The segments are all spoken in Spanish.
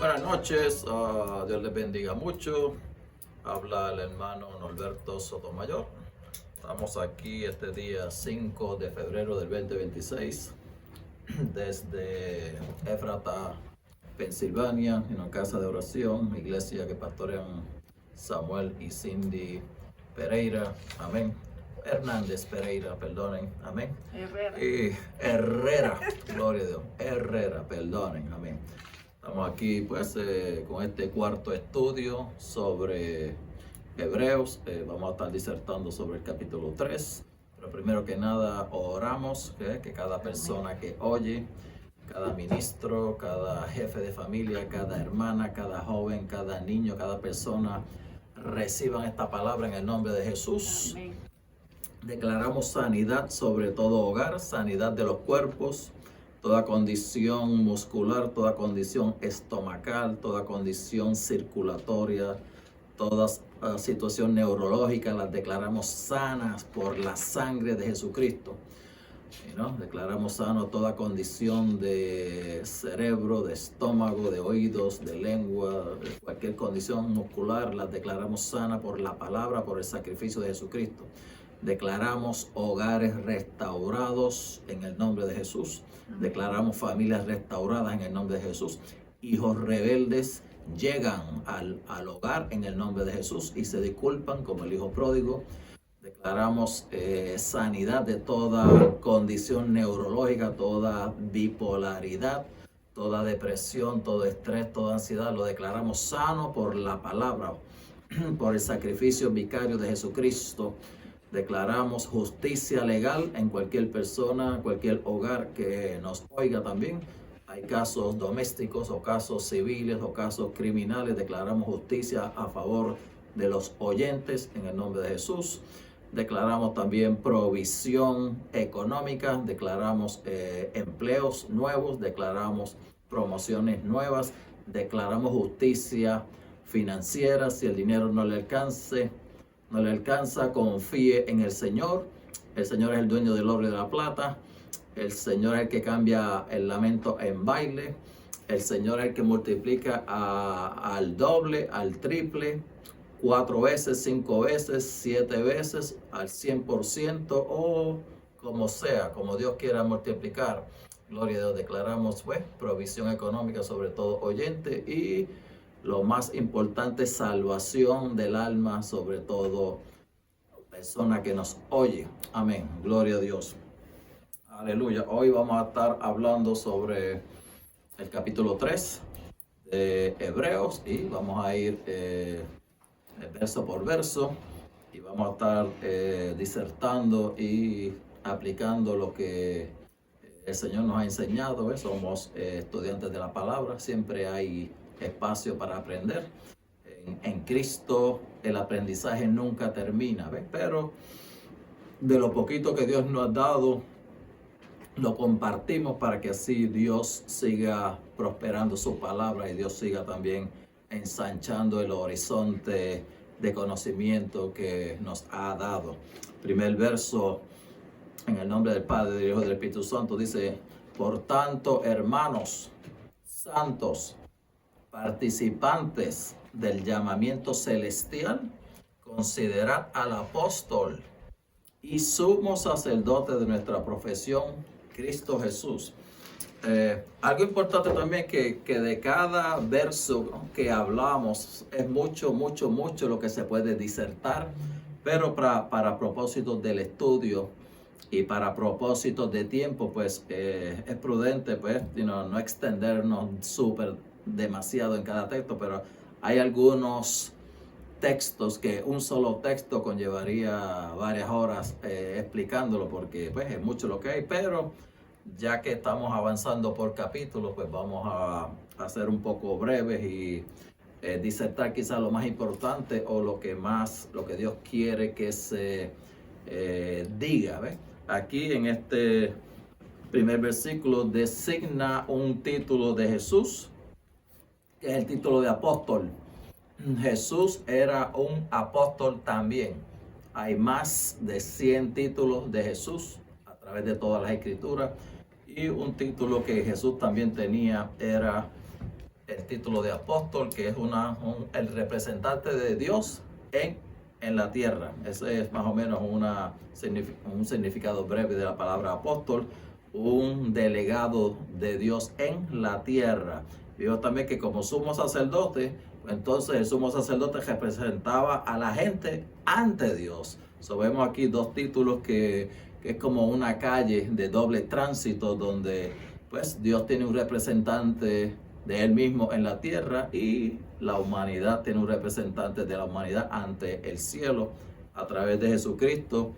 Buenas noches, Dios les bendiga mucho. Habla el hermano Norberto Sotomayor. Estamos aquí este día 5 de febrero del 2026 desde Éfrata, Pensilvania, en una casa de oración, iglesia que pastorean Samuel y Cindy Pereira, amén. Hernández Pereira, perdonen, amén. Herrera, gloria a Dios, Herrera, perdonen, amén. Estamos aquí pues con este cuarto estudio sobre Hebreos. Vamos a estar disertando sobre el capítulo 3. Pero primero que nada oramos que cada persona que oye, cada ministro, cada jefe de familia, cada hermana, cada joven, cada niño, cada persona reciban esta palabra en el nombre de Jesús. Amén. Declaramos sanidad sobre todo hogar, sanidad de los cuerpos, toda condición muscular, toda condición estomacal, toda condición circulatoria, toda situación neurológica, las declaramos sanas por la sangre de Jesucristo. Declaramos sano toda condición de cerebro, de estómago, de oídos, de lengua, de cualquier condición muscular, las declaramos sana por la palabra, por el sacrificio de Jesucristo. Declaramos hogares restaurados en el nombre de Jesús. Declaramos familias restauradas en el nombre de Jesús. Hijos rebeldes llegan al hogar en el nombre de Jesús y se disculpan como el hijo pródigo. Declaramos sanidad de toda condición neurológica, toda bipolaridad, toda depresión, todo estrés, toda ansiedad. Lo declaramos sano por la palabra, por el sacrificio vicario de Jesucristo. Declaramos justicia legal en cualquier persona, cualquier hogar que nos oiga también. Hay casos domésticos o casos civiles o casos criminales. Declaramos justicia a favor de los oyentes en el nombre de Jesús. Declaramos también provisión económica. Declaramos empleos nuevos. Declaramos promociones nuevas. Declaramos justicia financiera. Si el dinero no le alcanza, confíe en el Señor. El Señor es el dueño del oro y de la plata. El Señor es el que cambia el lamento en baile. El Señor es el que multiplica al doble, al triple, 4 veces, 5 veces, 7 veces, al 100% o como sea, como Dios quiera multiplicar. Gloria a Dios. Declaramos pues provisión económica sobre todo oyente y lo más importante, salvación del alma, sobre todo persona que nos oye. Amén. Gloria a Dios. Aleluya. Hoy vamos a estar hablando sobre el capítulo 3 de Hebreos y vamos a ir verso por verso y vamos a estar disertando y aplicando lo que el Señor nos ha enseñado. Somos estudiantes de la palabra, siempre hay espacio para aprender. En Cristo el aprendizaje nunca termina, ¿ves? Pero de lo poquito que Dios nos ha dado, lo compartimos para que así Dios siga prosperando su palabra y Dios siga también ensanchando el horizonte de conocimiento que nos ha dado. Primer verso, en el nombre del Padre, del Hijo y del Espíritu Santo, dice: por tanto, hermanos santos, participantes del llamamiento celestial, considerad al apóstol y sumo sacerdote de nuestra profesión, Cristo Jesús. Algo importante también que de cada verso que hablamos es mucho lo que se puede disertar, pero para propósitos del estudio y para propósitos de tiempo, pues es prudente pues no extendernos demasiado en cada texto, pero hay algunos textos que un solo texto conllevaría varias horas explicándolo, porque pues es mucho lo que hay, pero ya que estamos avanzando por capítulos, pues vamos a ser un poco breves y disertar quizás lo más importante o lo que Dios quiere que se diga. ¿Ves? Aquí en este primer versículo designa un título de Jesús, que es el título de apóstol. Jesús era un apóstol también. Hay más de 100 títulos de Jesús a través de todas las escrituras. Y un título que Jesús también tenía era el título de apóstol, que es el representante de Dios en la tierra. Ese es más o menos un significado breve de la palabra apóstol, un delegado de Dios en la tierra. Vio también que como sumo sacerdote, entonces el sumo sacerdote representaba a la gente ante Dios. Vemos aquí dos títulos que es como una calle de doble tránsito, donde pues Dios tiene un representante de Él mismo en la tierra y la humanidad tiene un representante de la humanidad ante el cielo a través de Jesucristo,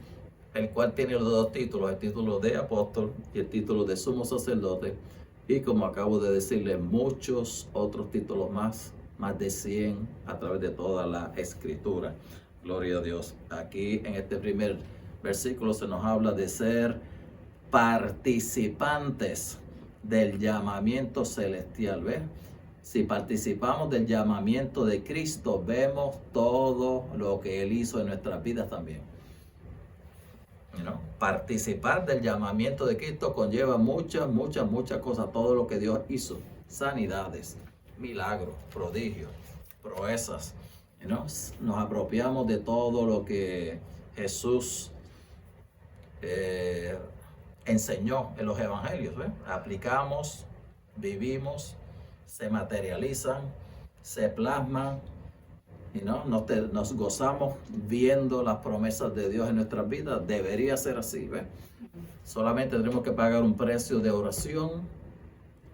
el cual tiene los dos títulos, el título de apóstol y el título de sumo sacerdote, y como acabo de decirle, muchos otros títulos más de 100 a través de toda la escritura. Gloria a Dios. Aquí en este primer versículo se nos habla de ser participantes del llamamiento celestial. ¿Ves? Si participamos del llamamiento de Cristo, vemos todo lo que Él hizo en nuestras vidas también. Participar del llamamiento de Cristo conlleva muchas cosas, todo lo que Dios hizo, sanidades, milagros, prodigios, proezas. Nos apropiamos de todo lo que Jesús enseñó en los evangelios. Aplicamos, vivimos, se materializan, se plasman, y nos gozamos viendo las promesas de Dios en nuestras vidas. Debería ser así. Solamente tenemos que pagar un precio de oración,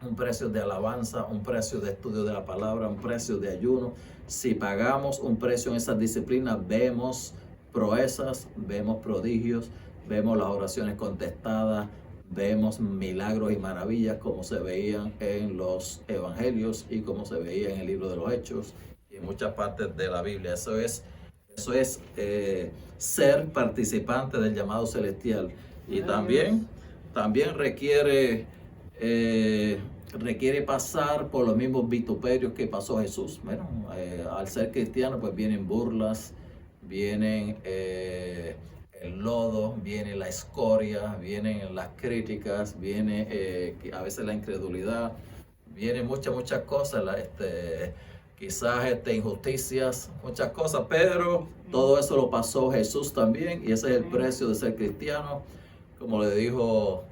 un precio de alabanza, un precio de estudio de la palabra, un precio de ayuno. Si pagamos un precio en esas disciplinas, vemos proezas, vemos prodigios, vemos las oraciones contestadas, vemos milagros y maravillas como se veían en los evangelios y como se veía en el libro de los Hechos y en muchas partes de la Biblia. Eso es ser participante del llamado celestial. Y también requiere pasar por los mismos vituperios que pasó Jesús. Bueno, al ser cristiano, pues vienen burlas, vienen el lodo, viene la escoria, vienen las críticas, viene a veces la incredulidad, vienen muchas cosas, quizás injusticias, muchas cosas, pero todo eso lo pasó Jesús también, y ese es el precio de ser cristiano. Como le dijo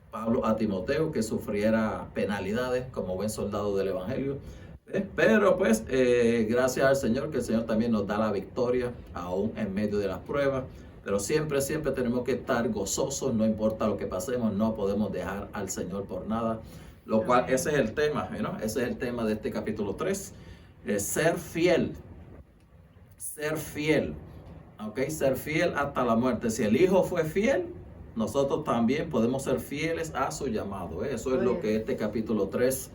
Pablo a Timoteo, que sufriera penalidades como buen soldado del evangelio. Pero pues gracias al Señor, que el Señor también nos da la victoria aún en medio de las pruebas. Pero siempre tenemos que estar gozosos, no importa lo que pasemos, no podemos dejar al Señor por nada. Lo cual, ese es el tema, ese es el tema de este capítulo 3. Ser fiel, ¿ok? Ser fiel hasta la muerte. Si el Hijo fue fiel, nosotros también podemos ser fieles a su llamado. Eso es lo que este capítulo 3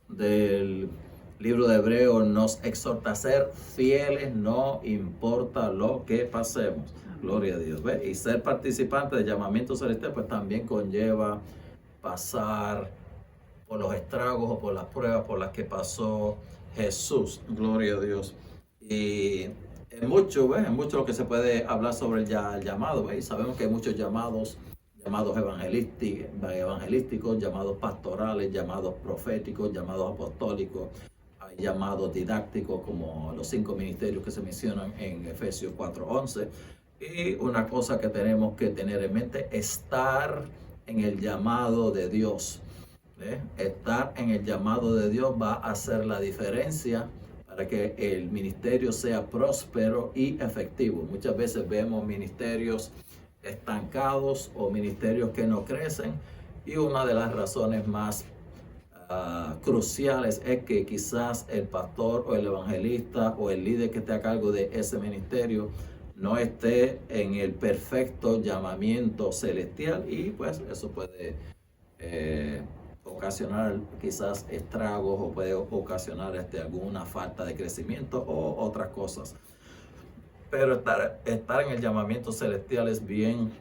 del libro de Hebreos nos exhorta a ser fieles, no importa lo que pasemos. Gloria a Dios. Y ser participante del llamamiento celestial pues también conlleva pasar por los estragos o por las pruebas por las que pasó Jesús. Gloria a Dios. Y en mucho lo que se puede hablar sobre el llamado. Sabemos que hay muchos llamados evangelísticos, llamados pastorales, llamados proféticos, llamados apostólicos, hay llamados didácticos como los 5 ministerios que se mencionan en Efesios 4:11. Y una cosa que tenemos que tener en mente, estar en el llamado de Dios. Estar en el llamado de Dios va a hacer la diferencia para que el ministerio sea próspero y efectivo. Muchas veces vemos ministerios estancados o ministerios que no crecen, y una de las razones más cruciales es que quizás el pastor o el evangelista o el líder que esté a cargo de ese ministerio no esté en el perfecto llamamiento celestial, y pues eso puede ocasionar quizás estragos o puede ocasionar alguna falta de crecimiento o otras cosas. Pero estar en el llamamiento celestial es bien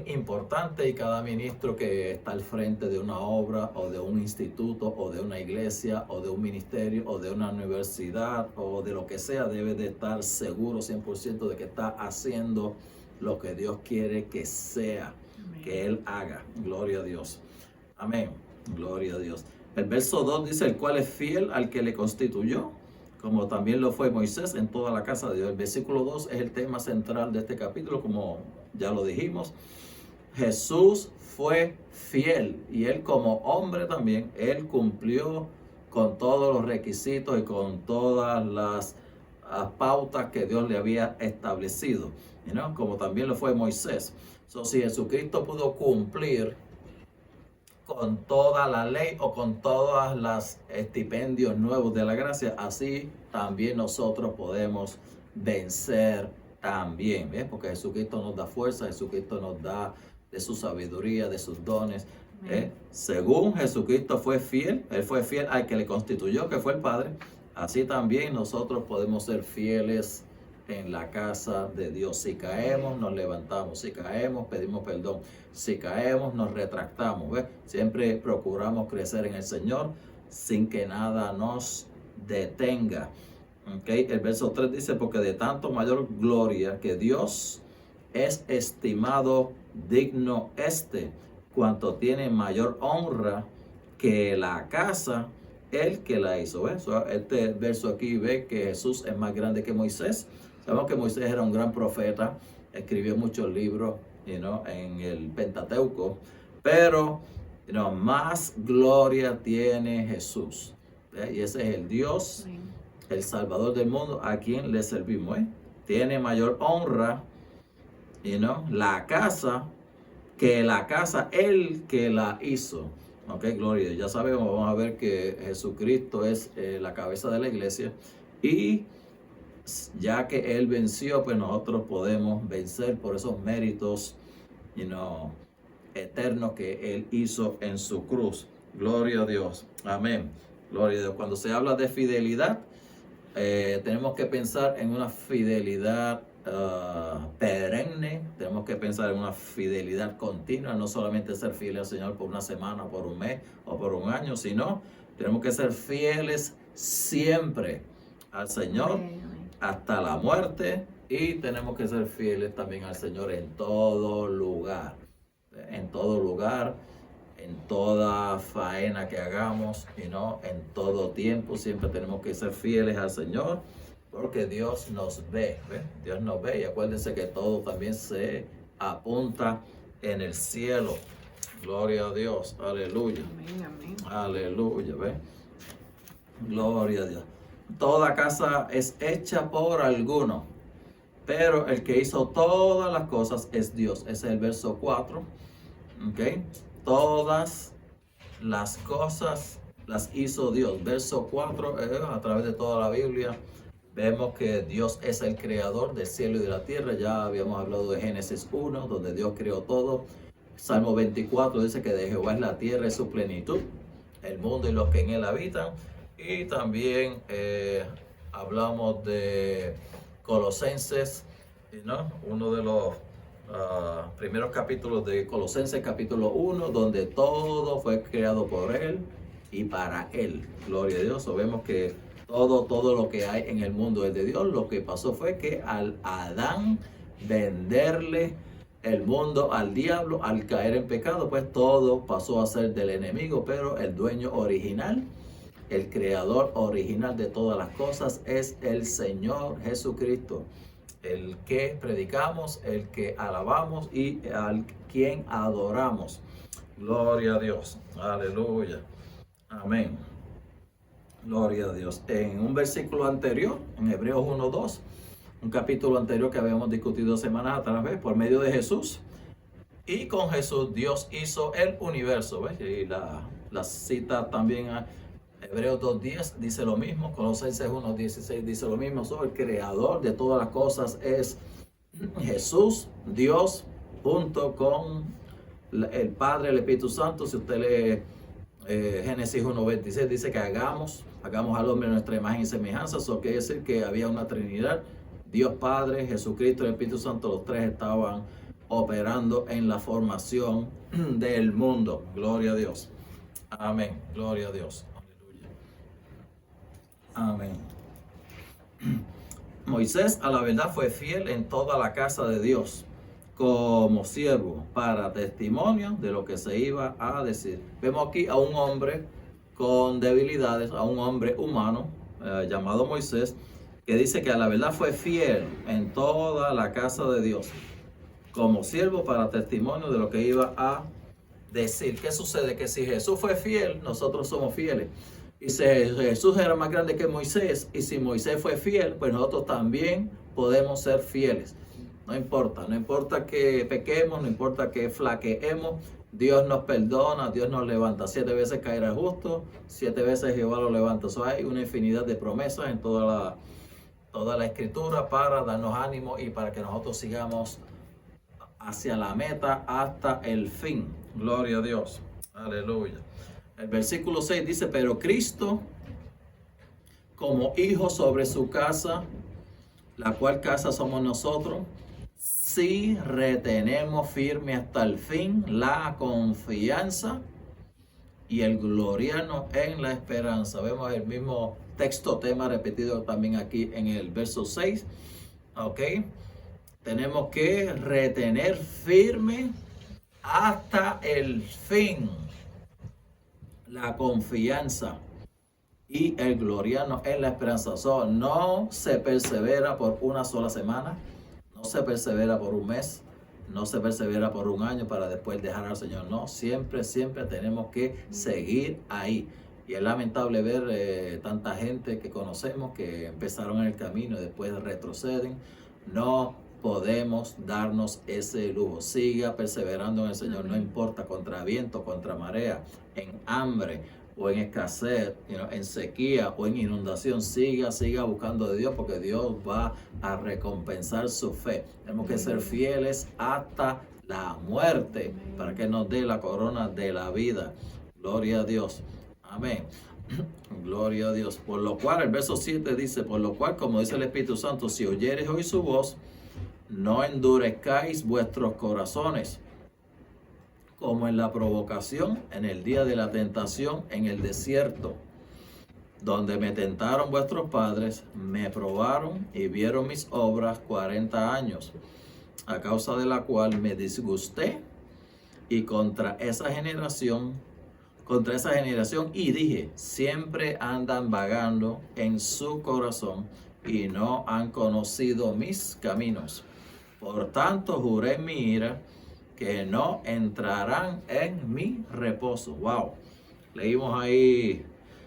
importante, y cada ministro que está al frente de una obra o de un instituto o de una iglesia o de un ministerio o de una universidad o de lo que sea debe de estar seguro 100% de que está haciendo lo que Dios quiere que sea, que Él haga. Gloria a Dios. Amén. Gloria a Dios. El verso 2 dice, el cual es fiel al que le constituyó, como también lo fue Moisés en toda la casa de Dios. El versículo 2 es el tema central de este capítulo, como ya lo dijimos. Jesús fue fiel y él como hombre también, él cumplió con todos los requisitos y con todas las pautas que Dios le había establecido, ¿no? Como también lo fue Moisés. Si Jesucristo pudo cumplir con toda la ley o con todos los estipendios nuevos de la gracia, así también nosotros podemos vencer también, ¿ves? Porque Jesucristo nos da fuerza, Jesucristo nos da de su sabiduría, de sus dones. Según Jesucristo fue fiel, Él fue fiel al que le constituyó, que fue el Padre, así también nosotros podemos ser fieles en la casa de Dios. Si caemos, nos levantamos. Si caemos, pedimos perdón. Si caemos, nos retractamos. ¿Ves? Siempre procuramos crecer en el Señor sin que nada nos detenga. ¿Okay? El verso 3 dice, porque de tanto mayor gloria que Dios es estimado digno cuanto tiene mayor honra que la casa, el que la hizo. ¿Ves? Este verso aquí ve que Jesús es más grande que Moisés. Sabemos que Moisés era un gran profeta, escribió muchos libros en el Pentateuco, pero más gloria tiene Jesús. Y ese es el Dios, el Salvador del mundo, a quien le servimos. Tiene mayor honra, la casa, que la casa, el que la hizo. Ok, gloria. Ya sabemos, vamos a ver que Jesucristo es la cabeza de la iglesia y ya que Él venció, pues nosotros podemos vencer por esos méritos eternos que Él hizo en su cruz. Gloria a Dios. Amén. Gloria a Dios. Cuando se habla de fidelidad, tenemos que pensar en una fidelidad perenne. Tenemos que pensar en una fidelidad continua, no solamente ser fieles al Señor por una semana, por un mes o por un año, sino tenemos que ser fieles siempre al Señor. Hasta la muerte, y tenemos que ser fieles también al Señor en todo lugar, en toda faena que hagamos, en todo tiempo. Siempre tenemos que ser fieles al Señor, porque Dios nos ve, Dios nos ve, y acuérdense que todo también se apunta en el cielo. Gloria a Dios, aleluya. Amén, amén. Aleluya, ¿ves? Gloria a Dios. Toda casa es hecha por alguno, pero el que hizo todas las cosas es Dios. Ese es el verso 4. ¿Okay? Todas las cosas las hizo Dios. Verso 4, a través de toda la Biblia, vemos que Dios es el creador del cielo y de la tierra. Ya habíamos hablado de Génesis 1, donde Dios creó todo. Salmo 24 dice que de Jehová es la tierra y su plenitud, el mundo y los que en él habitan. Y también hablamos de Colosenses, uno de los primeros capítulos de Colosenses, capítulo 1, donde todo fue creado por Él y para Él. Gloria a Dios. Vemos que todo lo que hay en el mundo es de Dios. Lo que pasó fue que al Adán venderle el mundo al diablo, al caer en pecado, pues todo pasó a ser del enemigo, pero el dueño original, el creador original de todas las cosas, es el Señor Jesucristo, el que predicamos, el que alabamos y al quien adoramos. Gloria a Dios. Aleluya. Amén. Gloria a Dios. En un versículo anterior, en Hebreos 1:2, un capítulo anterior que habíamos discutido semanas atrás, por medio de Jesús, y con Jesús Dios hizo el universo. ¿Ves? Y la cita también a Hebreos 2:10 dice lo mismo, Colosenses 1:16 dice lo mismo. El creador de todas las cosas es Jesús, Dios, junto con el Padre, el Espíritu Santo. Si usted lee Génesis 1:26, dice que hagamos al hombre en nuestra imagen y semejanza. Eso quiere decir que había una Trinidad, Dios Padre, Jesucristo y el Espíritu Santo, los tres estaban operando en la formación del mundo. Gloria a Dios. Amén. Gloria a Dios. Amén. Moisés a la verdad fue fiel en toda la casa de Dios como siervo para testimonio de lo que se iba a decir. Vemos aquí a un hombre con debilidades a un hombre humano llamado Moisés, que dice que a la verdad fue fiel en toda la casa de Dios, como siervo para testimonio de lo que iba a decir. ¿Qué sucede? Que si Jesús fue fiel, nosotros somos fieles. Y si Jesús era más grande que Moisés, y si Moisés fue fiel, pues nosotros también podemos ser fieles. No importa que pequemos, no importa que flaqueemos, Dios nos perdona, Dios nos levanta. 7 veces caerá el justo, 7 veces Jehová lo levanta. Hay una infinidad de promesas en toda la escritura para darnos ánimo y para que nosotros sigamos hacia la meta hasta el fin. Gloria a Dios. Aleluya. El versículo 6 dice, pero Cristo como hijo sobre su casa, la cual casa somos nosotros, si retenemos firme hasta el fin la confianza y el gloriarnos en la esperanza. Vemos el mismo texto, tema repetido también aquí en el verso 6. Ok. Tenemos que retener firme hasta el fin la confianza y el gloriarnos en la esperanza. No se persevera por una sola semana, no se persevera por un mes, no se persevera por un año para después dejar al Señor. No, siempre tenemos que seguir ahí. Y es lamentable ver tanta gente que conocemos que empezaron en el camino y después retroceden. No podemos darnos ese lujo. Siga perseverando en el Señor, no importa, contra viento, contra marea, en hambre o en escasez, en sequía o en inundación. Siga buscando de Dios, porque Dios va a recompensar su fe. Tenemos que ser fieles hasta la muerte para que nos dé la corona de la vida. Gloria a Dios. Amén. Gloria a Dios. Por lo cual, el verso 7 dice, por lo cual, como dice el Espíritu Santo, si oyeres hoy su voz, no endurezcáis vuestros corazones, como en la provocación, en el día de la tentación en el desierto, donde me tentaron vuestros padres, me probaron y vieron mis obras 40 años, a causa de la cual me disgusté y contra esa generación y dije, siempre andan vagando en su corazón y no han conocido mis caminos. Por tanto, juré en mi ira que no entrarán en mi reposo. Wow. Leímos ahí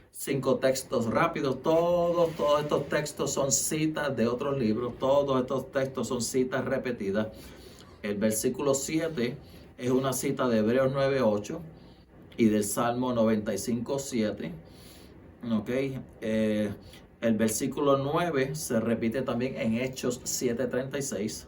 5 textos rápidos. Todos estos textos son citas de otros libros. Todos estos textos son citas repetidas. El versículo 7 es una cita de Hebreos 9:8 y del Salmo 95:7. Ok. El versículo 9 se repite también en Hechos 7:36.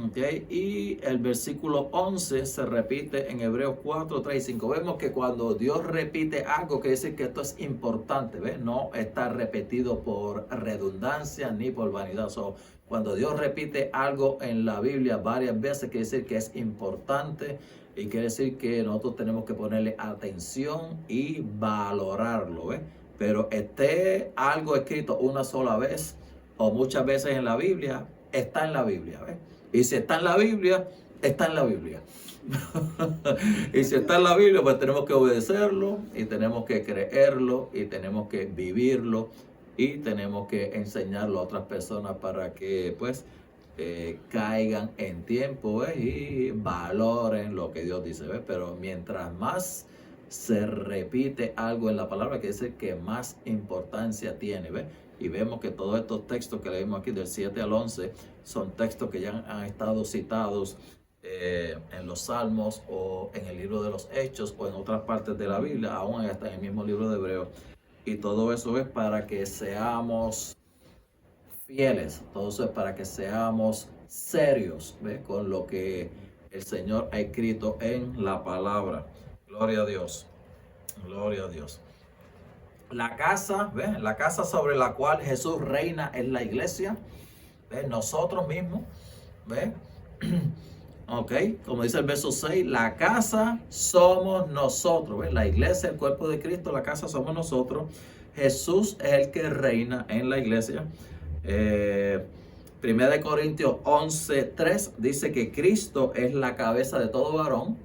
Okay. Y el versículo 11 se repite en Hebreos 4:3 y 5. Vemos que cuando Dios repite algo, quiere decir que esto es importante, ¿ves? No está repetido por redundancia ni por vanidad. Cuando Dios repite algo en la Biblia varias veces, quiere decir que es importante y quiere decir que nosotros tenemos que ponerle atención y valorarlo, ¿ves? Pero esté algo escrito una sola vez o muchas veces en la Biblia, está en la Biblia, ¿ves? Y si está en la Biblia, está en la Biblia. Y si está en la Biblia, pues tenemos que obedecerlo y tenemos que creerlo y tenemos que vivirlo y tenemos que enseñarlo a otras personas para que pues caigan en tiempo, ¿ves? Y valoren lo que Dios dice, ¿ves? Pero mientras más se repite algo en la palabra, que dice que más importancia tiene, ¿ves? Y vemos que todos estos textos que leímos aquí del 7 al 11 son textos que ya han estado citados en los Salmos o en el libro de los Hechos o en otras partes de la Biblia, aún hasta en el mismo libro de Hebreos. Y todo eso es para que seamos fieles, todo eso es para que seamos serios, ¿ves? Con lo que el Señor ha escrito en la palabra. Gloria a Dios. Gloria a Dios. La casa, ¿ves? La casa sobre la cual Jesús reina es la iglesia, ¿ves? Nosotros mismos, ¿ves? Ok, como dice el verso 6, la casa somos nosotros, ¿ves? La iglesia, el cuerpo de Cristo, la casa somos nosotros. Jesús es el que reina en la iglesia. 1 Corintios 11:3 dice que Cristo es la cabeza de todo varón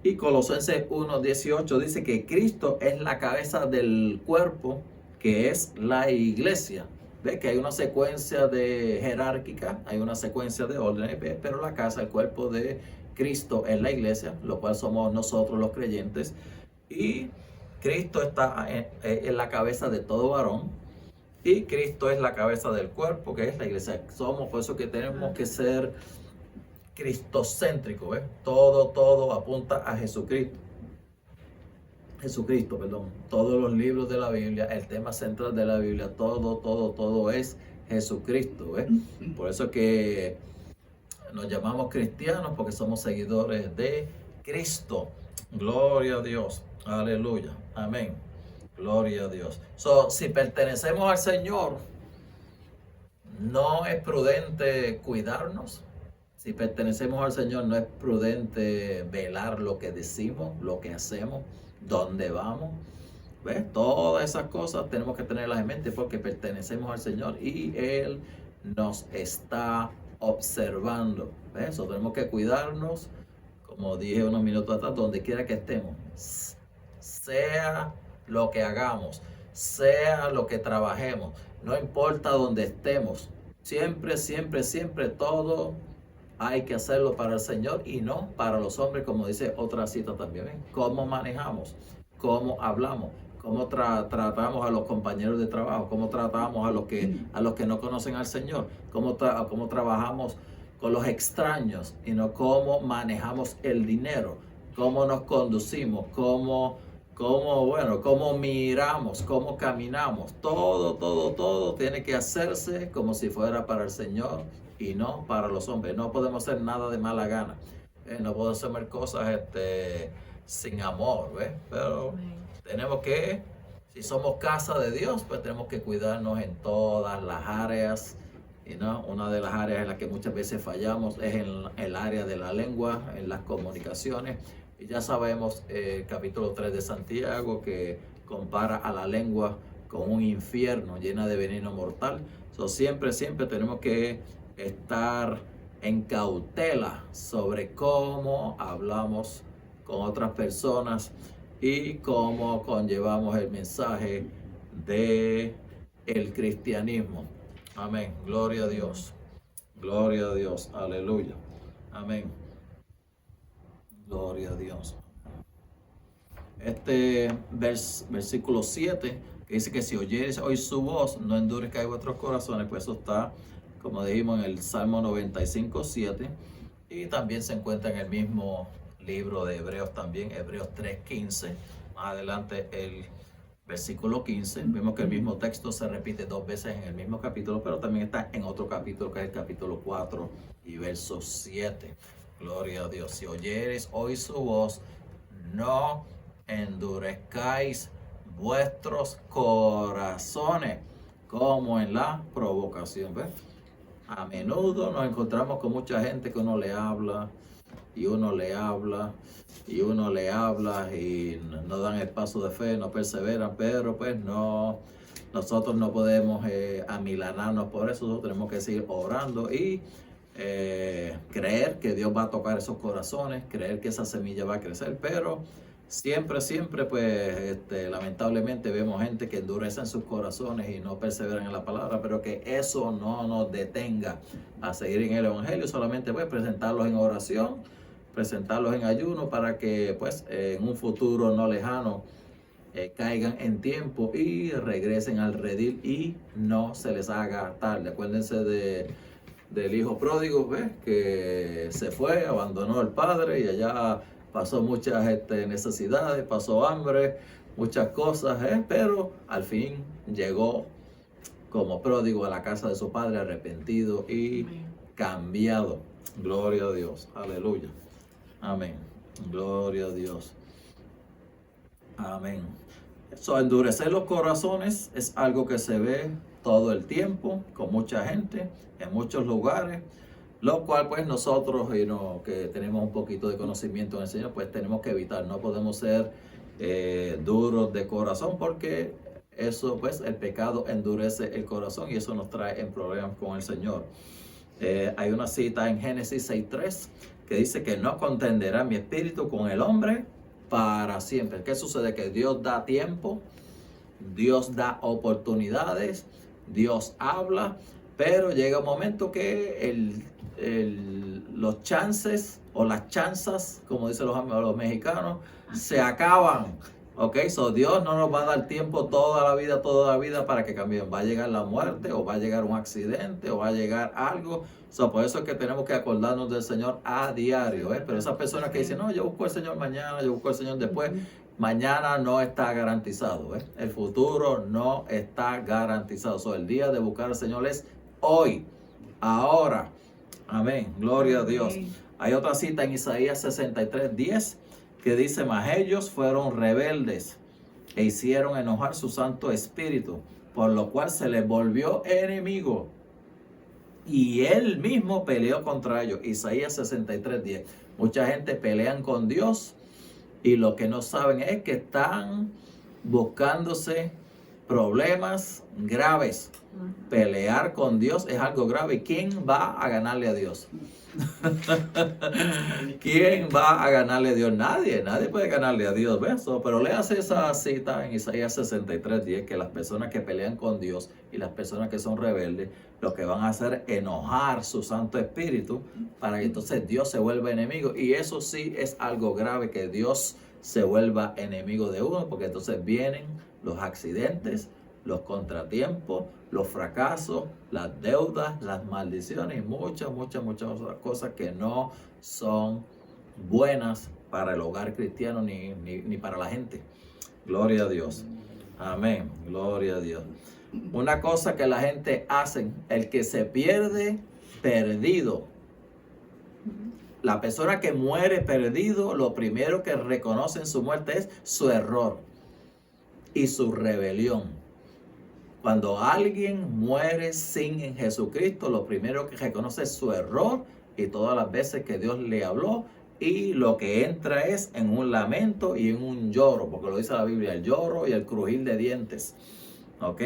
Y Colosenses 1:18 dice que Cristo es la cabeza del cuerpo, que es la iglesia. Ve que hay una secuencia de jerárquica, hay una secuencia de órdenes, pero la casa, el cuerpo de Cristo es la iglesia, lo cual somos nosotros los creyentes. Y Cristo está en la cabeza de todo varón. Y Cristo es la cabeza del cuerpo, que es la iglesia. Somos, por eso que tenemos que ser cristocéntricos, ¿ves? Todo apunta a Jesucristo. Perdón. Todos los libros de la Biblia, el tema central de la Biblia, todo es Jesucristo, ¿ves? Por eso que nos llamamos cristianos, porque somos seguidores de Cristo. Gloria a Dios. Aleluya. Amén. Gloria a Dios. Si pertenecemos al Señor, no es prudente cuidarnos. Si pertenecemos al Señor, no es prudente velar lo que decimos, lo que hacemos, dónde vamos. ¿Ves? Todas esas cosas tenemos que tenerlas en mente porque pertenecemos al Señor y Él nos está observando. ¿Ves? So, tenemos que cuidarnos, como dije unos minutos atrás, donde quiera que estemos. Sea lo que hagamos, sea lo que trabajemos, no importa dónde estemos, siempre todo hay que hacerlo para el Señor y no para los hombres, como dice otra cita también. ¿Ven? Cómo manejamos, cómo hablamos, cómo tratamos a los compañeros de trabajo, cómo tratamos a los que no conocen al Señor, cómo trabajamos con los extraños y no cómo manejamos el dinero, cómo nos conducimos, cómo miramos, cómo caminamos. Todo tiene que hacerse como si fuera para el Señor y no para los hombres. No podemos hacer nada de mala gana. No podemos hacer cosas sin amor, ¿ves? Pero tenemos que, si somos casa de Dios, pues tenemos que cuidarnos en todas las áreas. Una de las áreas en las que muchas veces fallamos es en el área de la lengua, en las comunicaciones. Y ya sabemos el capítulo 3 de Santiago que compara a la lengua con un infierno llena de veneno mortal. Siempre tenemos que estar en cautela sobre cómo hablamos con otras personas y cómo conllevamos el mensaje de el cristianismo. Amén. Gloria a Dios. Gloria a Dios. Aleluya. Amén. Gloria a Dios. Este versículo 7, que dice que si oyeres hoy su voz, no endurezcáis vuestros corazones, pues eso está, como dijimos, en el Salmo 95:7, y también se encuentra en el mismo libro de Hebreos también, Hebreos 3:15. Más adelante el versículo 15, vemos que el mismo texto se repite 2 veces en el mismo capítulo, pero también está en otro capítulo, que es el capítulo 4 y verso 7. Gloria a Dios. Si oyeres hoy su voz, no endurezcáis vuestros corazones como en la provocación. ¿Ves? A menudo nos encontramos con mucha gente que uno le habla y uno le habla y no dan el paso de fe, no perseveran, pero pues no, nosotros no podemos amilanarnos por eso. Nosotros tenemos que seguir orando y creer que Dios va a tocar esos corazones, creer que esa semilla va a crecer, pero siempre pues lamentablemente vemos gente que endurece en sus corazones y no perseveran en la palabra, pero que eso no nos detenga a seguir en el evangelio. Solamente pues presentarlos en oración, presentarlos en ayuno, para que pues en un futuro no lejano caigan en tiempo y regresen al redil y no se les haga tarde. Acuérdense del hijo pródigo, ¿ves? Que se fue, abandonó al padre y allá pasó muchas necesidades, pasó hambre, muchas cosas, pero al fin llegó como pródigo a la casa de su padre, arrepentido y cambiado. Gloria a Dios, aleluya, amén, gloria a Dios, amén. Endurecer los corazones es algo que se ve todo el tiempo con mucha gente en muchos lugares, lo cual pues nosotros que tenemos un poquito de conocimiento en el Señor, pues tenemos que evitar. No podemos ser duros de corazón, porque eso pues el pecado endurece el corazón y eso nos trae en problemas con el Señor. Hay una cita en Génesis 6:3 que dice que no contenderá mi espíritu con el hombre para siempre. ¿Qué sucede? Que Dios da tiempo, Dios da oportunidades, Dios habla, pero llega un momento que los chances o las chanzas, como dicen los mexicanos, se acaban. Ok, so Dios no nos va a dar tiempo toda la vida para que cambien. Va a llegar la muerte, o va a llegar un accidente, o va a llegar algo. So, por eso es que tenemos que acordarnos del Señor a diario. Pero esas personas que dicen, no, yo busco al Señor mañana, yo busco al Señor después, mañana no está garantizado. El futuro no está garantizado. So, el día de buscar al Señor es hoy, ahora. Amén, gloria a Dios. Hay otra cita en Isaías 63:10 que dice, mas ellos fueron rebeldes e hicieron enojar su Santo Espíritu, por lo cual se les volvió enemigo y él mismo peleó contra ellos. Isaías 63:10. Mucha gente pelean con Dios y lo que no saben es que están buscándose problemas graves. Pelear con Dios es algo grave. ¿Quién va a ganarle a Dios? ¿Quién va a ganarle a Dios? Nadie puede ganarle a Dios, ¿ves? Pero léase esa cita en Isaías 63:10, que las personas que pelean con Dios y las personas que son rebeldes, lo que van a hacer es enojar su Santo Espíritu para que entonces Dios se vuelva enemigo. Y eso sí es algo grave, que Dios se vuelva enemigo de uno, porque entonces vienen los accidentes, los contratiempos, los fracasos, las deudas, las maldiciones y muchas otras cosas que no son buenas para el hogar cristiano ni para la gente. Gloria a Dios. Amén. Gloria a Dios. Una cosa que la gente hace, el que se pierde, perdido. La persona que muere perdido, lo primero que reconoce en su muerte es su error y su rebelión. Cuando alguien muere sin en Jesucristo, lo primero que reconoce es su error y todas las veces que Dios le habló, y lo que entra es en un lamento y en un lloro, porque lo dice la Biblia, el lloro y el crujir de dientes. ¿Ok?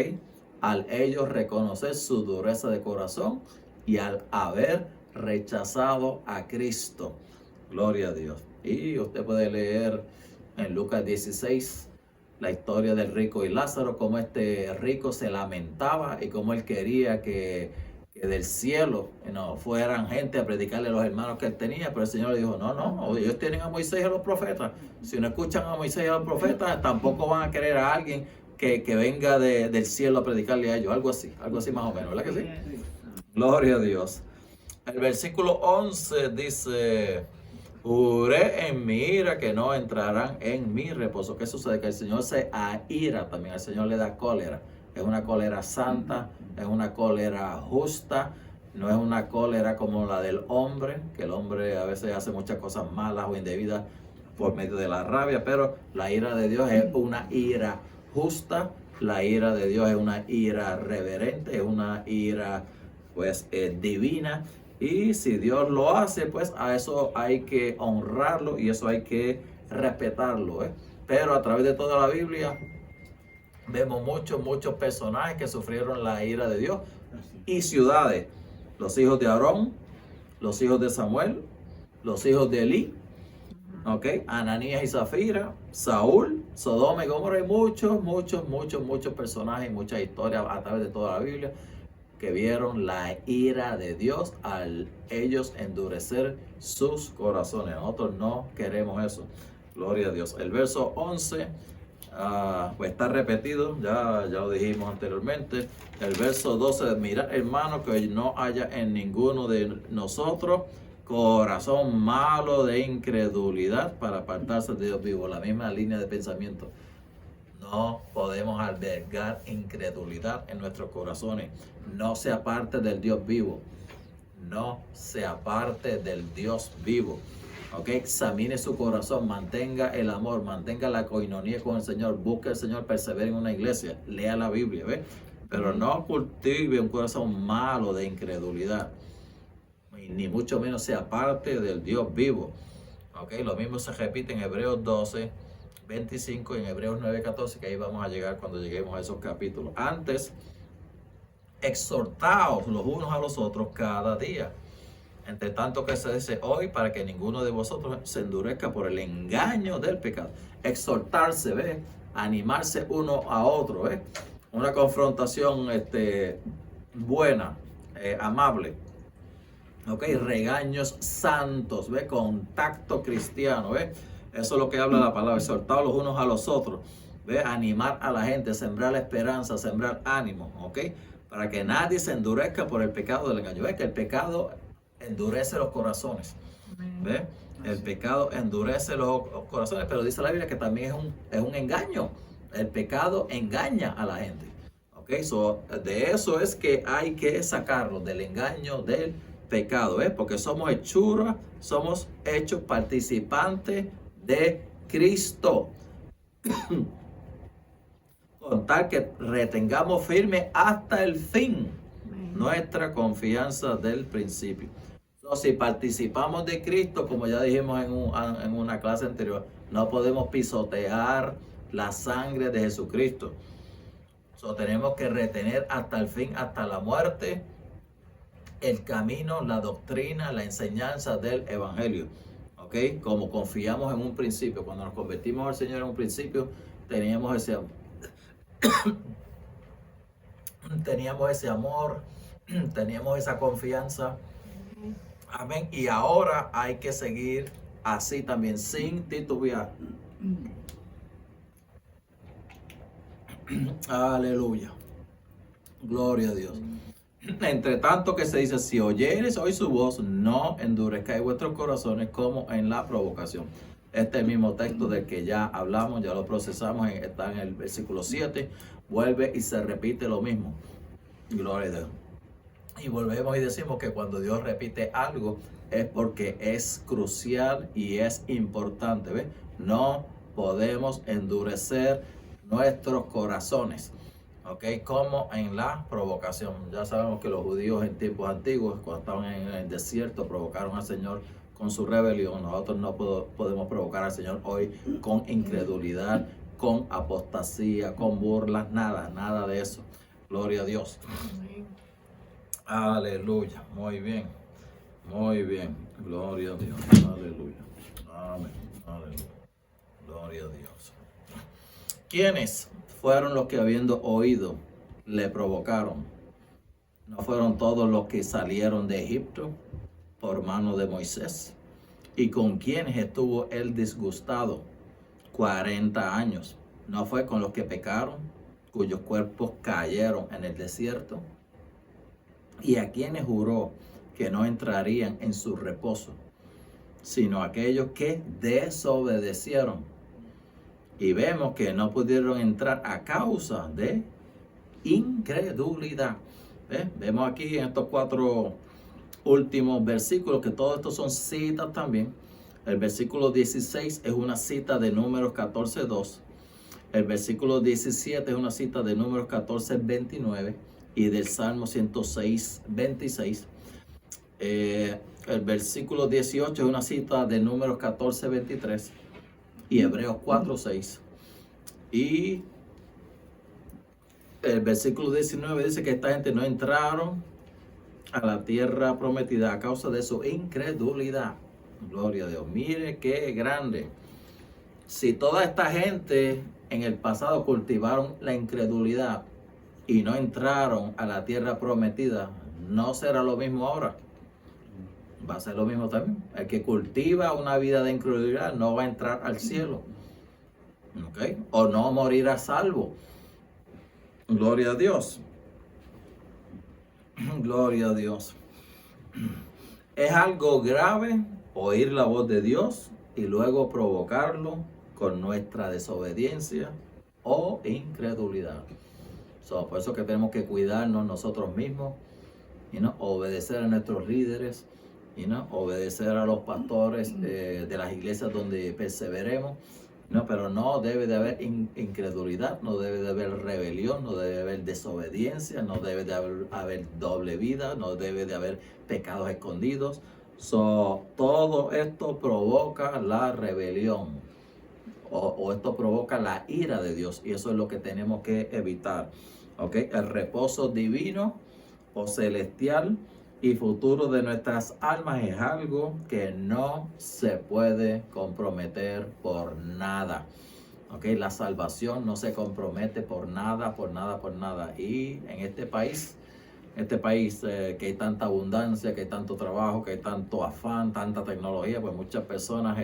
Al ellos reconocer su dureza de corazón y al haber rechazado a Cristo. Gloria a Dios. Y usted puede leer en Lucas 16 la historia del rico y Lázaro, cómo este rico se lamentaba y cómo él quería que del cielo fueran gente a predicarle a los hermanos que él tenía, pero el Señor le dijo, no, ellos tienen a Moisés y a los profetas. Si no escuchan a Moisés y a los profetas, tampoco van a querer a alguien que venga del cielo a predicarle a ellos. Algo así más o menos, ¿verdad que sí? Gloria a Dios. El versículo 11 dice, juré en mi ira que no entrarán en mi reposo. ¿Qué sucede? Que el Señor se aira también. El Señor le da cólera. Es una cólera santa, es una cólera justa. No es una cólera como la del hombre, que el hombre a veces hace muchas cosas malas o indebidas por medio de la rabia. Pero la ira de Dios es una ira justa. La ira de Dios es una ira reverente, es una ira divina. Y si Dios lo hace, pues a eso hay que honrarlo y eso hay que respetarlo. Pero a través de toda la Biblia vemos muchos personajes que sufrieron la ira de Dios y ciudades. Los hijos de Aarón, los hijos de Samuel, los hijos de Elí, Ananías y Zafira, Saúl, Sodoma y Gomorra, y muchos personajes y muchas historias a través de toda la Biblia que vieron la ira de Dios al ellos endurecer sus corazones. Nosotros no queremos eso. Gloria a Dios. El verso 11 pues está repetido, ya lo dijimos anteriormente. El verso 12, mira, hermano, que no haya en ninguno de nosotros corazón malo de incredulidad para apartarse de Dios vivo. La misma línea de pensamiento. No podemos albergar incredulidad en nuestros corazones. No se aparte del Dios vivo. No se aparte del Dios vivo. Examine su corazón, mantenga el amor, mantenga la coinonía con el Señor, busque al Señor, persevere en una iglesia, lea la Biblia, pero no cultive un corazón malo de incredulidad, ni mucho menos se aparte del Dios vivo. Lo mismo se repite en Hebreos 12:25 y en Hebreos 9:14, que ahí vamos a llegar cuando lleguemos a esos capítulos. Antes, exhortaos los unos a los otros cada día. Entre tanto que se dice hoy, para que ninguno de vosotros se endurezca por el engaño del pecado. Exhortarse, ¿ves? Animarse uno a otro, ¿ves? Una confrontación buena, amable. ¿Ok? Regaños santos, ¿ves? Contacto cristiano, ¿ves? Eso es lo que habla la palabra, exhortar los unos a los otros, ¿ves? Animar a la gente, sembrar la esperanza, sembrar ánimo, ¿ok? Para que nadie se endurezca por el pecado del engaño. ¿Ves? Que el pecado endurece los corazones, ¿ves? El pecado endurece los corazones, pero dice la Biblia que también es un engaño. El pecado engaña a la gente, ¿ok? De eso es que hay que sacarlo, del engaño del pecado, ¿eh? Porque somos hechuras, somos hechos participantes de Cristo. Con tal que retengamos firme hasta el fin nuestra confianza del principio. Si participamos de Cristo, como ya dijimos en una clase anterior, no podemos pisotear la sangre de Jesucristo. Tenemos que retener hasta el fin, hasta la muerte, el camino, la doctrina, la enseñanza del Evangelio. ¿Ok? Como confiamos en un principio. Cuando nos convertimos al Señor en un principio, teníamos ese amor, teníamos esa confianza. Amén. Y ahora hay que seguir así también, sin titubear. Aleluya. Gloria a Dios. Entre tanto que se dice, si oyeres hoy su voz, no endurezcáis vuestros corazones como en la provocación. Este es el mismo texto del que ya hablamos, ya lo procesamos, está en el versículo 7. Vuelve y se repite lo mismo. Gloria a Dios. Y volvemos y decimos que cuando Dios repite algo es porque es crucial y es importante. ¿Ves? No podemos endurecer nuestros corazones. ¿Ok? Como en la provocación. Ya sabemos que los judíos en tiempos antiguos, cuando estaban en el desierto, provocaron al Señor con su rebelión. Nosotros no podemos provocar al Señor hoy con incredulidad, con apostasía, con burlas, nada de eso. Gloria a Dios. Aleluya, muy bien, gloria a Dios, aleluya, amén, aleluya, gloria a Dios. ¿Quiénes fueron los que habiendo oído le provocaron? ¿No fueron todos los que salieron de Egipto por mano de Moisés? ¿Y con quienes estuvo él disgustado 40 años? ¿No fue con los que pecaron, cuyos cuerpos cayeron en el desierto? ¿Y a quienes juró que no entrarían en su reposo, sino aquellos que desobedecieron? Y vemos que no pudieron entrar a causa de incredulidad. Vemos aquí en estos 4 últimos versículos que todos estos son citas también. El versículo 16 es una cita de Números 14:2. El versículo 17 es una cita de Números 14:29 y del Salmo 106:26. El versículo 18 es una cita de Números 14:23 y Hebreos 4:6. Y el versículo 19 dice que esta gente no entraron a la tierra prometida a causa de su incredulidad. Gloria a Dios. Mire qué grande. Si toda esta gente en el pasado cultivaron la incredulidad y no entraron a la tierra prometida, ¿no será lo mismo ahora? Va a ser lo mismo también. El que cultiva una vida de incredulidad no va a entrar al cielo. ¿Ok? O no morirá salvo. Gloria a Dios. Gloria a Dios. Es algo grave oír la voz de Dios y luego provocarlo con nuestra desobediencia o incredulidad. Por eso que tenemos que cuidarnos nosotros mismos, obedecer a nuestros líderes, obedecer a los pastores de las iglesias donde perseveremos, pero no debe de haber incredulidad, no debe de haber rebelión, no debe de haber desobediencia, no debe de haber doble vida, no debe de haber pecados escondidos. Todo esto provoca la rebelión o esto provoca la ira de Dios, y eso es lo que tenemos que evitar. ¿Ok? El reposo divino o celestial y futuro de nuestras almas es algo que no se puede comprometer por nada. Okay, la salvación no se compromete por nada, por nada, por nada. Y en este país que hay tanta abundancia, que hay tanto trabajo, que hay tanto afán, tanta tecnología, pues muchas personas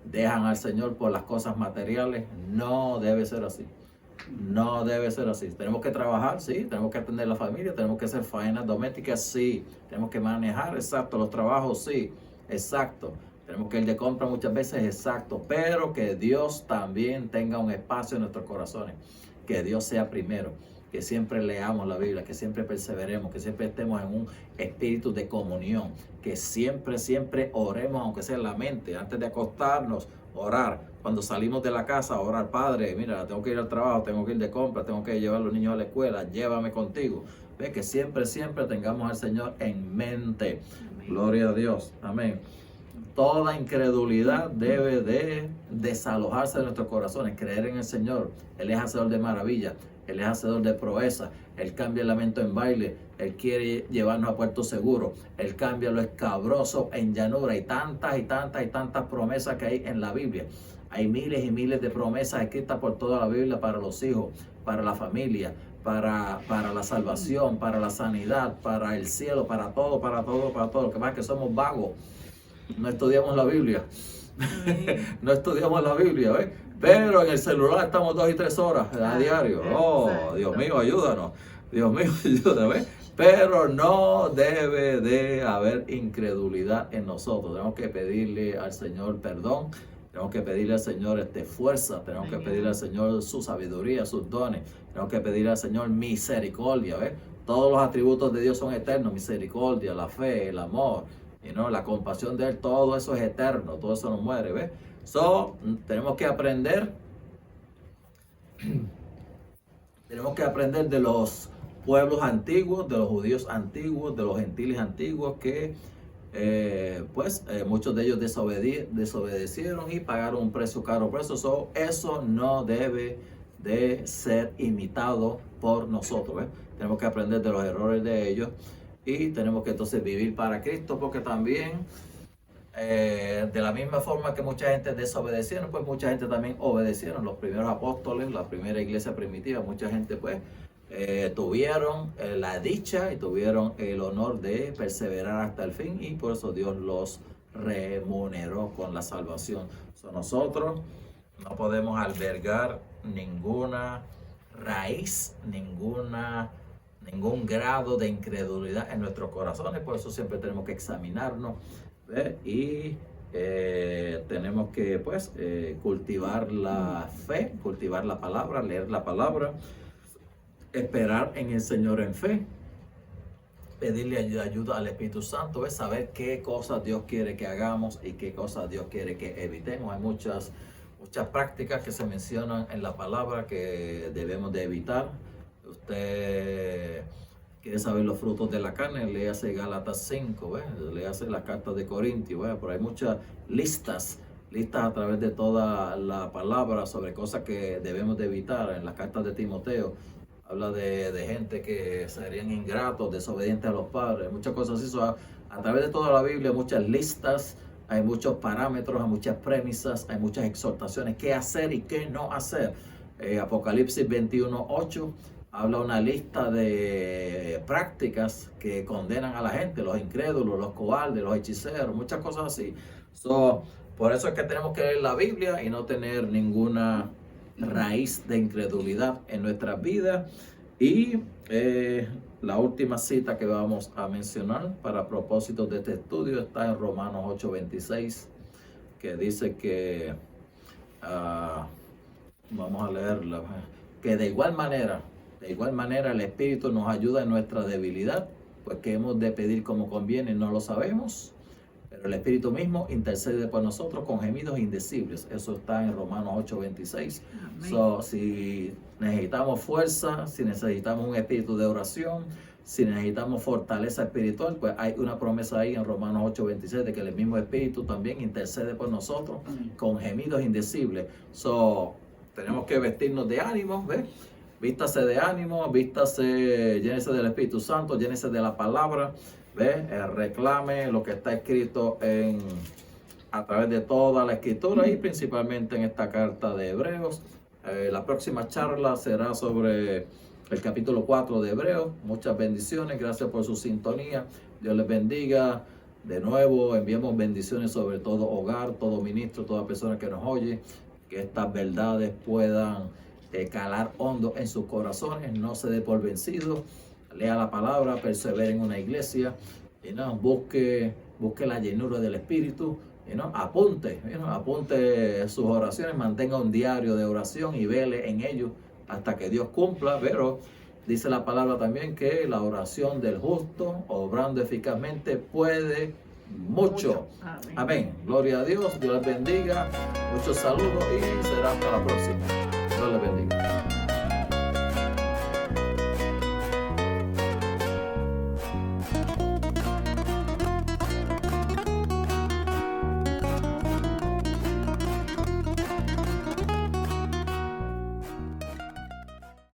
dejan al Señor por las cosas materiales. No debe ser así. No debe ser así. Tenemos que trabajar, sí. Tenemos que atender la familia, tenemos que hacer faenas domésticas, sí. Tenemos que manejar, exacto. Los trabajos, sí. Exacto. Tenemos que ir de compra muchas veces, exacto. Pero que Dios también tenga un espacio en nuestros corazones. Que Dios sea primero. Que siempre leamos la Biblia, que siempre perseveremos, que siempre estemos en un espíritu de comunión, que siempre oremos, aunque sea en la mente, antes de acostarnos, orar. Cuando salimos de la casa, orar, Padre, mira, tengo que ir al trabajo, tengo que ir de compra, tengo que llevar a los niños a la escuela, llévame contigo. Ve que siempre tengamos al Señor en mente. Amén. Gloria a Dios. Amén. Toda incredulidad debe de desalojarse de nuestros corazones, creer en el Señor. Él es hacedor de maravillas, Él es hacedor de proezas, Él cambia el lamento en baile, Él quiere llevarnos a puerto seguro, Él cambia lo escabroso en llanura. Hay tantas promesas que hay en la Biblia. Hay miles y miles de promesas escritas por toda la Biblia para los hijos, para la familia, para la salvación, para la sanidad, para el cielo, para todo. Lo que pasa es que somos vagos. No estudiamos la Biblia. No estudiamos la Biblia, ¿ves? Pero en el celular estamos 2 y 3 horas a diario. Oh, Dios mío, ayúdanos. Dios mío, ayúdanos, ¿ves? Pero no debe de haber incredulidad en nosotros. Tenemos que pedirle al Señor perdón. Tenemos que pedirle al Señor fuerza. Tenemos que pedirle al Señor su sabiduría, sus dones. Tenemos que pedirle al Señor misericordia, ¿ves? Todos los atributos de Dios son eternos. Misericordia, la fe, el amor. La compasión de Él, todo eso es eterno, todo eso no muere, ¿ves? Tenemos que aprender de los pueblos antiguos, de los judíos antiguos, de los gentiles antiguos que muchos de ellos desobedecieron y pagaron un precio caro por eso. Eso no debe de ser imitado por nosotros, ¿ves? Tenemos que aprender de los errores de ellos. Y tenemos que entonces vivir para Cristo, porque también de la misma forma que mucha gente desobedecieron, pues mucha gente también obedecieron. Los primeros apóstoles, la primera iglesia primitiva, mucha gente pues tuvieron la dicha y tuvieron el honor de perseverar hasta el fin, y por eso Dios los remuneró con la salvación. Nosotros no podemos albergar ninguna raíz, ningún grado de incredulidad en nuestros corazones. Por eso siempre tenemos que examinarnos, ¿ves? Y tenemos que cultivar la fe, cultivar la palabra, leer la palabra, esperar en el Señor en fe, pedirle ayuda al Espíritu Santo, ¿ves? Saber qué cosas Dios quiere que hagamos y qué cosas Dios quiere que evitemos. Hay muchas prácticas que se mencionan en la palabra que debemos de evitar. Usted quiere saber los frutos de la carne, léase Gálatas 5, ¿ves? Léase las cartas de Corintios, ¿ves? Pero hay muchas listas a través de toda la palabra sobre cosas que debemos de evitar. En las cartas de Timoteo habla de gente que serían ingratos, desobedientes a los padres, muchas cosas así. A través de toda la Biblia, muchas listas, hay muchos parámetros, hay muchas premisas, hay muchas exhortaciones, qué hacer y qué no hacer. Apocalipsis 21:8 habla una lista de prácticas que condenan a la gente, los incrédulos, los cobardes, los hechiceros, muchas cosas así. Por eso es que tenemos que leer la Biblia y no tener ninguna raíz de incredulidad en nuestras vidas. Y la última cita que vamos a mencionar para propósitos de este estudio está en Romanos 8:26, que dice que, vamos a leerla, que de igual manera el Espíritu nos ayuda en nuestra debilidad, pues que hemos de pedir como conviene, no lo sabemos, pero el Espíritu mismo intercede por nosotros con gemidos indecibles. Eso está en Romanos 8:26. Si necesitamos fuerza, si necesitamos un espíritu de oración, si necesitamos fortaleza espiritual, pues hay una promesa ahí en Romanos 8:26 de que el mismo Espíritu también intercede por nosotros con gemidos indecibles. Tenemos que vestirnos de ánimo, ¿ves? Vístase de ánimo, llénese del Espíritu Santo, llénese de la palabra, ¿Ve? Reclame lo que está escrito a través de toda la escritura y principalmente en esta carta de Hebreos. La próxima charla será sobre el capítulo 4 de Hebreos. Muchas bendiciones, gracias por su sintonía. Dios les bendiga. De nuevo, enviamos bendiciones sobre todo hogar, todo ministro, toda persona que nos oye. Que estas verdades puedan calar hondo en sus corazones. No se dé por vencido. Lea la palabra, persevere en una iglesia. Busque la llenura del Espíritu. Apunte sus oraciones, mantenga un diario de oración y vele en ello hasta que Dios cumpla. Pero dice la palabra también que la oración del justo, obrando eficazmente, puede mucho. Amén. Gloria a Dios. Dios les bendiga. Muchos saludos y será hasta la próxima. Dios les bendiga.